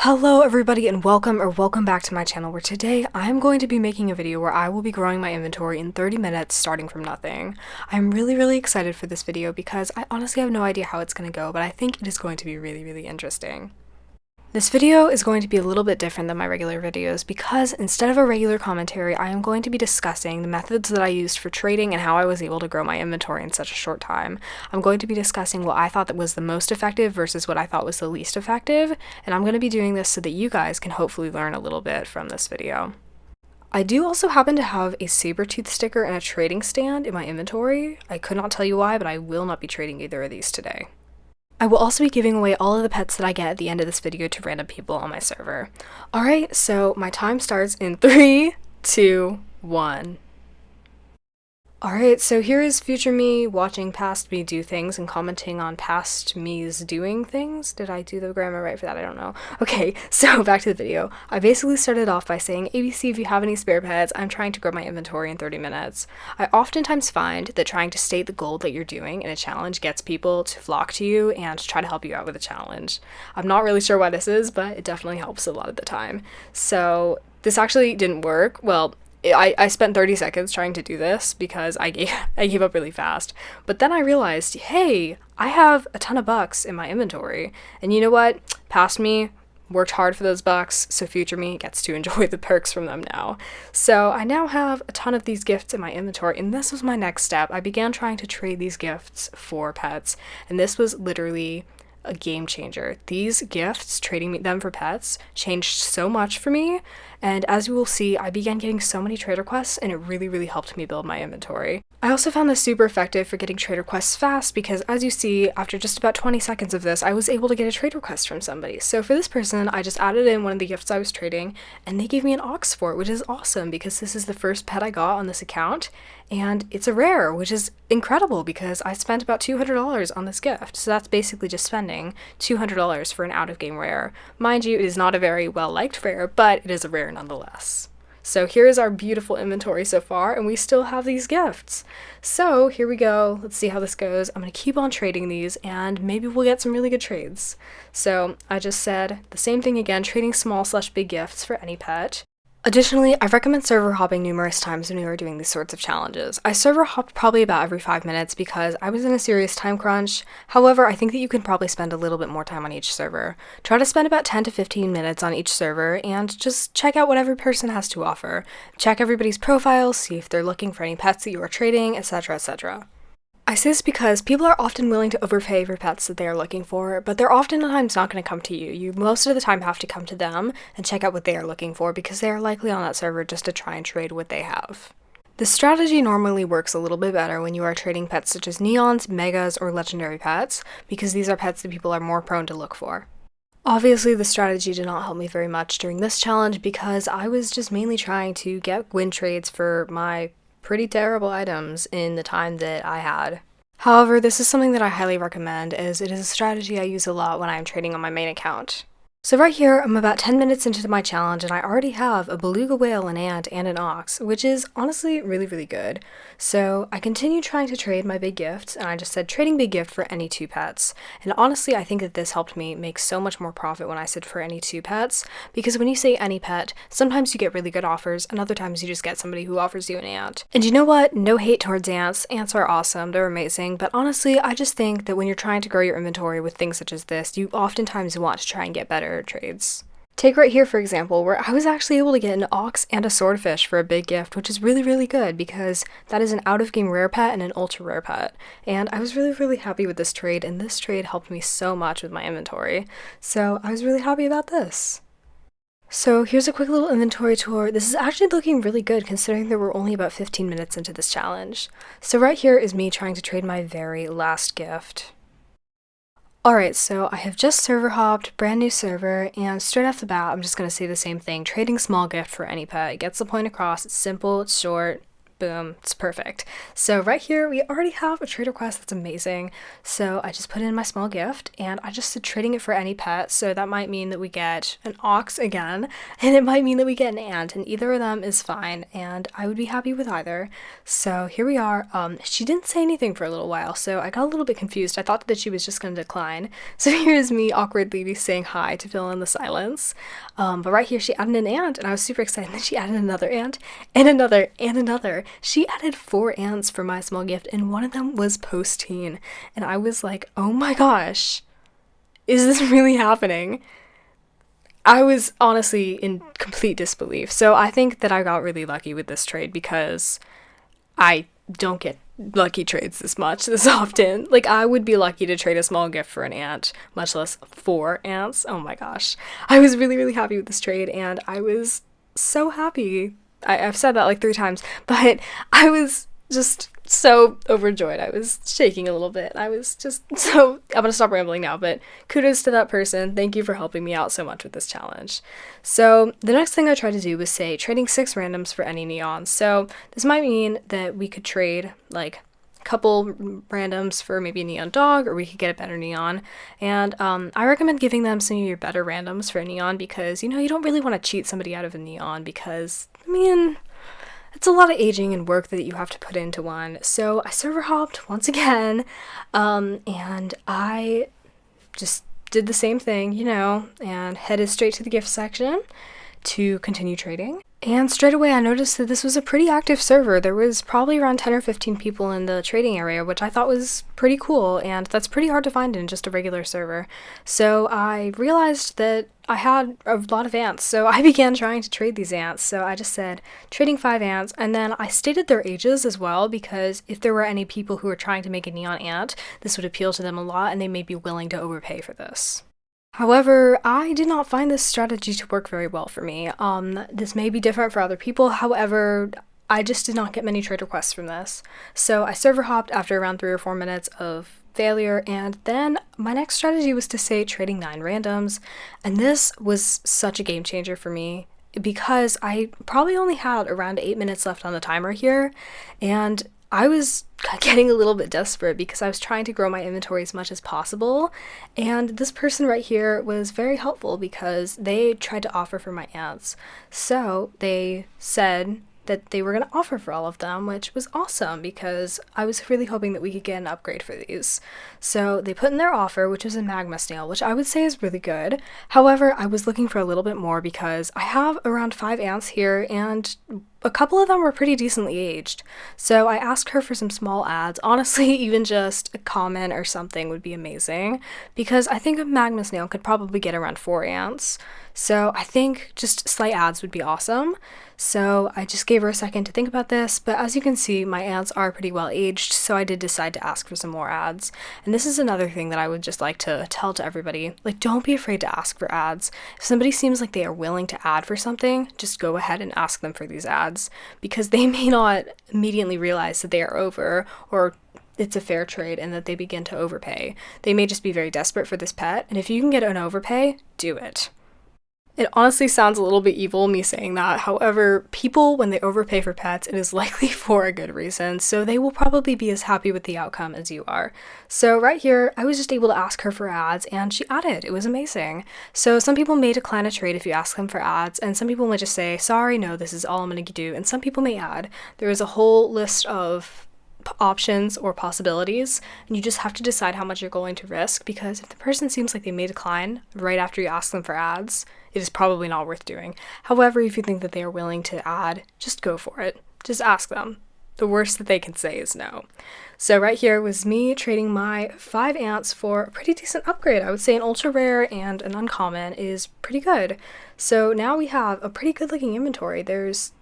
Hello everybody and welcome back to my channel, where today I'm going to be making a video where I will be growing my inventory in 30 minutes starting from nothing. I'm really excited for this video because I honestly have no idea how it's going to go, but I think it is going to be really interesting. This video is going to be a little bit different than my regular videos because instead of a regular commentary, I am going to be discussing the methods that I used for trading and how I was able to grow my inventory in such a short time. I'm going to be discussing what I thought that was the most effective versus what I thought was the least effective, and I'm going to be doing this so that you guys can hopefully learn a little bit from this video. I do also happen to have a saber-tooth sticker and a trading stand in my inventory. I could not tell you why, but I will not be trading either of these today. I will also be giving away all of the pets that I get at the end of this video to random people on my server. Alright, so my time starts in 3, 2, 1. Alright, so here is future me watching past me do things and commenting on past me's doing things. Did I do the grammar right for that? I don't know. Okay, so back to the video. I basically started off by saying, ABC, if you have any spare pets, I'm trying to grow my inventory in 30 minutes. I oftentimes find that trying to state the goal that you're doing in a challenge gets people to flock to you and try to help you out with a challenge. I'm not really sure why this is, but it definitely helps a lot of the time. So this actually didn't work. Well, I spent 30 seconds trying to do this because I gave up really fast. But then I realized, hey, I have a ton of bucks in my inventory. And you know what? Past me worked hard for those bucks, so future me gets to enjoy the perks from them now. So I now have a ton of these gifts in my inventory, and this was my next step. I began trying to trade these gifts for pets, and this was literally a game changer. These gifts, trading them for pets, changed so much for me, and as you will see, I began getting so many trade requests, and it really helped me build my inventory. I also found this super effective for getting trade requests fast because, as you see, after just about 20 seconds of this, I was able to get a trade request from somebody. So for this person, I just added in one of the gifts I was trading, and they gave me an ox for it, which is awesome because this is the first pet I got on this account, and it's a rare, which is incredible because I spent about $200 on this gift. So that's basically just spending $200 for an out-of-game rare. Mind you, it is not a very well-liked rare, but it is a rare nonetheless. So here is our beautiful inventory so far, and we still have these gifts. So here we go. Let's see how this goes. I'm going to keep on trading these, and maybe we'll get some really good trades. So I just said the same thing again, trading small/big gifts for any pet. Additionally, I recommend server hopping numerous times when you are doing these sorts of challenges. I server hopped probably about every 5 minutes because I was in a serious time crunch. However, I think that you can probably spend a little bit more time on each server. Try to spend about 10 to 15 minutes on each server and just check out what every person has to offer. Check everybody's profiles, see if they're looking for any pets that you are trading, etc. I say this because people are often willing to overpay for pets that they are looking for, but they're oftentimes not going to come to you. You most of the time have to come to them and check out what they are looking for because they are likely on that server just to try and trade what they have. This strategy normally works a little bit better when you are trading pets such as neons, megas, or legendary pets, because these are pets that people are more prone to look for. Obviously, the strategy did not help me very much during this challenge because I was just mainly trying to get win trades for my pretty terrible items in the time that I had. However, this is something that I highly recommend as it is a strategy I use a lot when I am trading on my main account. So right here, I'm about 10 minutes into my challenge and I already have a beluga whale, an ant, and an ox, which is honestly really good. So I continue trying to trade my big gifts, and I just said trading big gift for any 2 pets. And honestly, I think that this helped me make so much more profit when I said for any 2 pets, because when you say any pet, sometimes you get really good offers, and other times you just get somebody who offers you an ant. And you know what? No hate towards ants. Ants are awesome, they're amazing, but honestly, I just think that when you're trying to grow your inventory with things such as this, you oftentimes want to try and get better trades. Take right here, for example, where I was actually able to get an ox and a swordfish for a big gift, which is really good because that is an out-of-game rare pet and an ultra-rare pet. And I was really happy with this trade, and this trade helped me so much with my inventory. So I was really happy about this. So here's a quick little inventory tour. This is actually looking really good considering that we're only about 15 minutes into this challenge. So right here is me trying to trade my very last gift. Alright, so I have just server hopped, brand new server, and straight off the bat, I'm just going to say the same thing. Trading small gift for any pet. It gets the point across, it's simple, it's short, Boom, it's perfect. So right here, we already have a trade request that's amazing. So I just put in my small gift and I just said trading it for any pet. So that might mean that we get an ox again, and it might mean that we get an ant, and either of them is fine. And I would be happy with either. So here we are. She didn't say anything for a little while, so I got a little bit confused. I thought that she was just going to decline. So here's me awkwardly saying hi to fill in the silence. But right here, she added an ant, and I was super excited. And then she added another ant, and another, and another. She added 4 ants for my small gift, and one of them was post-teen. And I was like, oh my gosh, is this really happening? I was honestly in complete disbelief. So I think that I got really lucky with this trade because I don't get lucky trades this often. Like, I would be lucky to trade a small gift for an ant, much less 4 ants. Oh my gosh. I was really, really happy with this trade, and I was so happy. I've said that like 3 times, but I was just so overjoyed. I was shaking a little bit. I was just so, I'm gonna stop rambling now, but kudos to that person. Thank you for helping me out so much with this challenge. So the next thing I tried to do was say trading 6 randoms for any neons. So this might mean that we could trade like couple randoms for maybe a neon dog, or we could get a better neon. And I recommend giving them some of your better randoms for a neon because, you know, you don't really want to cheat somebody out of a neon because, I mean, it's a lot of aging and work that you have to put into one. So I server hopped once again, and I just did the same thing, you know, and headed straight to the gift section to continue trading. And straight away I noticed that this was a pretty active server. There was probably around 10 or 15 people in the trading area, which I thought was pretty cool, and that's pretty hard to find in just a regular server. So I realized that I had a lot of ants, so I began trying to trade these ants. So I just said trading 5 ants, and then I stated their ages as well, because if there were any people who were trying to make a neon ant, this would appeal to them a lot and they may be willing to overpay for this. However, I did not find this strategy to work very well for me. This may be different for other people, however, I just did not get many trade requests from this. So I server hopped after around 3 or 4 minutes of failure, and then my next strategy was to say trading 9 randoms, and this was such a game changer for me because I probably only had around 8 minutes left on the timer here, and I was getting a little bit desperate because I was trying to grow my inventory as much as possible, and this person right here was very helpful because they tried to offer for my ants. So they said that they were going to offer for all of them, which was awesome because I was really hoping that we could get an upgrade for these. So they put in their offer, which was a magma snail, which I would say is really good. However, I was looking for a little bit more because I have around 5 ants here, and a couple of them were pretty decently aged. So I asked her for some small ads. Honestly, even just a comment or something would be amazing because I think a magma snail could probably get around 4 ants. So I think just slight ads would be awesome. So I just gave her a second to think about this, but as you can see, my ants are pretty well aged, so I did decide to ask for some more ads. And this is another thing that I would just like to tell to everybody. Like, don't be afraid to ask for ads. If somebody seems like they are willing to add for something, just go ahead and ask them for these ads, because they may not immediately realize that they are over, or it's a fair trade and that they begin to overpay. They may just be very desperate for this pet, and if you can get an overpay, do it. It honestly sounds a little bit evil, me saying that. However, people, when they overpay for pets, it is likely for a good reason, so they will probably be as happy with the outcome as you are. So right here, I was just able to ask her for ads, and she added. It was amazing. So some people may decline a trade if you ask them for ads, and some people might just say, sorry, no, this is all I'm going to do, and some people may add. There is a whole list of options or possibilities, and you just have to decide how much you're going to risk, because if the person seems like they may decline right after you ask them for ads, it is probably not worth doing. However, if you think that they are willing to add, just go for it. Just ask them. The worst that they can say is no. So right here was me trading my 5 ants for a pretty decent upgrade. I would say an ultra rare and an uncommon is pretty good. So now we have a pretty good looking inventory. There's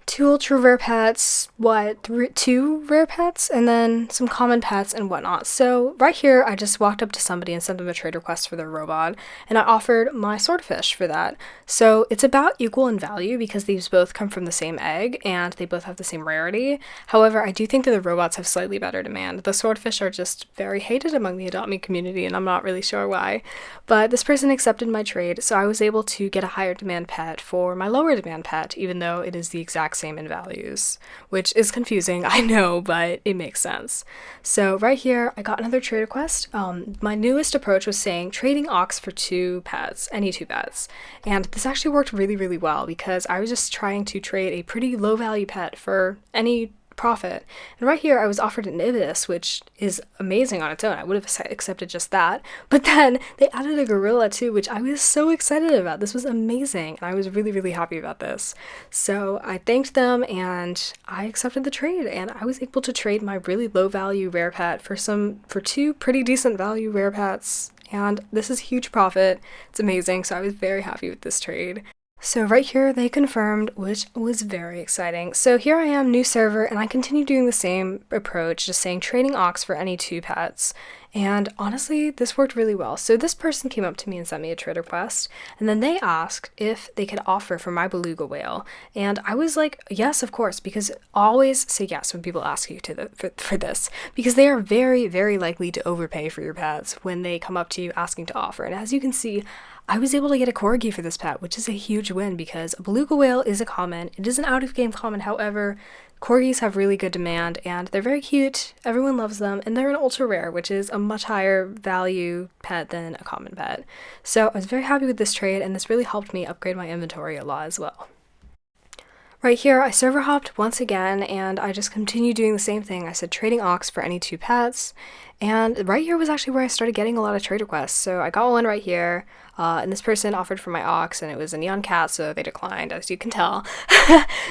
2 ultra rare pets, 2 rare pets, and then some common pets and whatnot. So right here, I just walked up to somebody and sent them a trade request for their robot, and I offered my swordfish for that. So it's about equal in value because these both come from the same egg and they both have the same rarity. However, I do think that the robots have slightly better demand. The swordfish are just very hated among the Adopt Me community, and I'm not really sure why. But this person accepted my trade, so I was able to get a higher demand pet for my lower demand pet, even though it is the exact same same in values, which is confusing, I know, but it makes sense. So right here, I got another trade request. My newest approach was saying trading ox for 2 pets, any 2 pets. And this actually worked really, really well because I was just trying to trade a pretty low value pet for any profit. And right here I was offered an ibis, which is amazing on its own. I would have accepted just that. But then they added a gorilla too, which I was so excited about. This was amazing. And I was really, really happy about this. So I thanked them and I accepted the trade, and I was able to trade my really low value rare pet for 2 pretty decent value rare pets. And this is huge profit. It's amazing. So I was very happy with this trade. So right here they confirmed, which was very exciting. So here I am, new server, and I continue doing the same approach, just saying trading ox for any 2 pets. And honestly, this worked really well. So this person came up to me and sent me a trade request, and then they asked if they could offer for my beluga whale. And I was like, yes, of course, because always say yes when people ask you for this, because they are very, very likely to overpay for your pets when they come up to you asking to offer. And as you can see, I was able to get a corgi for this pet, which is a huge win because a beluga whale is a common. It is an out-of-game common, however, corgis have really good demand and they're very cute, everyone loves them, and they're an ultra rare, which is a much higher value pet than a common pet. So I was very happy with this trade, and this really helped me upgrade my inventory a lot as well. Right here, I server hopped once again, and I just continued doing the same thing. I said trading ox for any 2 pets, and right here was actually where I started getting a lot of trade requests. So I got one right here, and this person offered for my ox, and it was a neon cat, so they declined, as you can tell.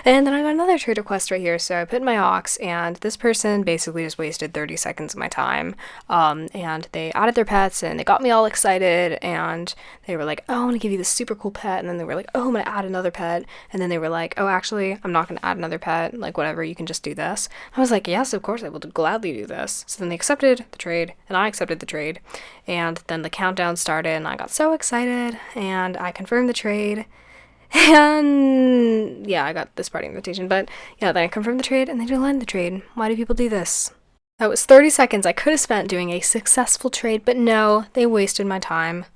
And then I got another trade request right here, so I put in my ox, and this person basically just wasted 30 seconds of my time, and they added their pets, and they got me all excited, and they were like, oh, I want to give you this super cool pet, and then they were like, oh, I'm going to add another pet, and then they were like, oh, actually, I'm not going to add another pet, like, whatever, you can just do this. I was like, yes, of course, I will gladly do this. So then they accepted the trade, and I accepted the trade, and then the countdown started, and I got so excited, and I confirmed the trade, and yeah, I got this party invitation, but yeah, then I confirmed the trade, and they declined the trade. Why do people do this? That was 30 seconds I could have spent doing a successful trade, but no, they wasted my time.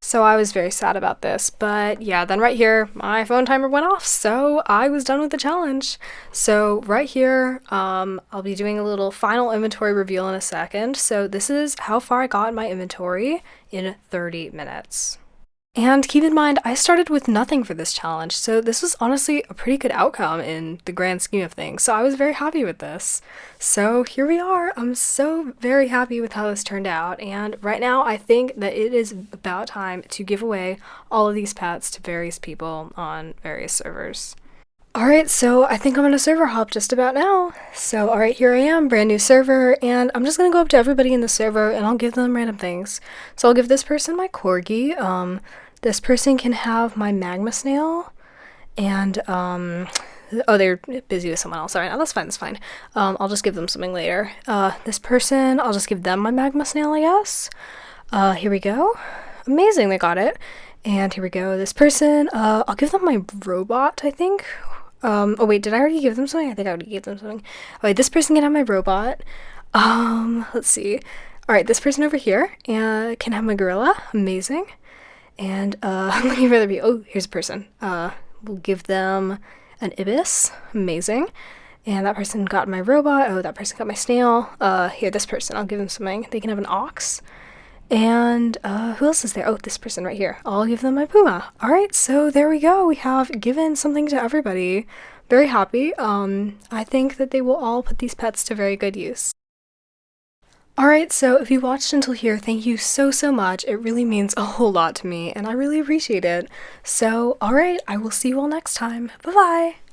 So I was very sad about this, but yeah, then right here, my phone timer went off, so I was done with the challenge. So right here, I'll be doing a little final inventory reveal in a second. So this is how far I got in my inventory in 30 minutes. And keep in mind, I started with nothing for this challenge, so this was honestly a pretty good outcome in the grand scheme of things, so I was very happy with this. So here we are. I'm so very happy with how this turned out, and right now I think that it is about time to give away all of these pets to various people on various servers. Alright, so I think I'm gonna server hop just about now. So alright, here I am, brand new server, and I'm just gonna go up to everybody in the server and I'll give them random things. So I'll give this person my corgi, this person can have my magma snail, and oh, they're busy with someone else. Alright, that's fine, that's fine. I'll just give them something later. This person, I'll just give them my magma snail, I guess. Here we go. Amazing, they got it. And here we go, this person, I'll give them my robot, I think. Oh wait, did I already give them something? I think I already gave them something. Oh wait, this person can have my robot. Let's see. Alright, this person over here can have my gorilla. Amazing. And I'm looking for other people. Oh, here's a person. We'll give them an ibis. Amazing. And that person got my robot. Oh, that person got my snail. Here, this person, I'll give them something. They can have an ox. And who else is there? Oh, this person right here. I'll give them my puma. Alright, so there we go. We have given something to everybody. Very happy. I think that they will all put these pets to very good use. Alright, so if you watched until here, thank you so much. It really means a whole lot to me, and I really appreciate it. So, alright, I will see you all next time. Bye-bye!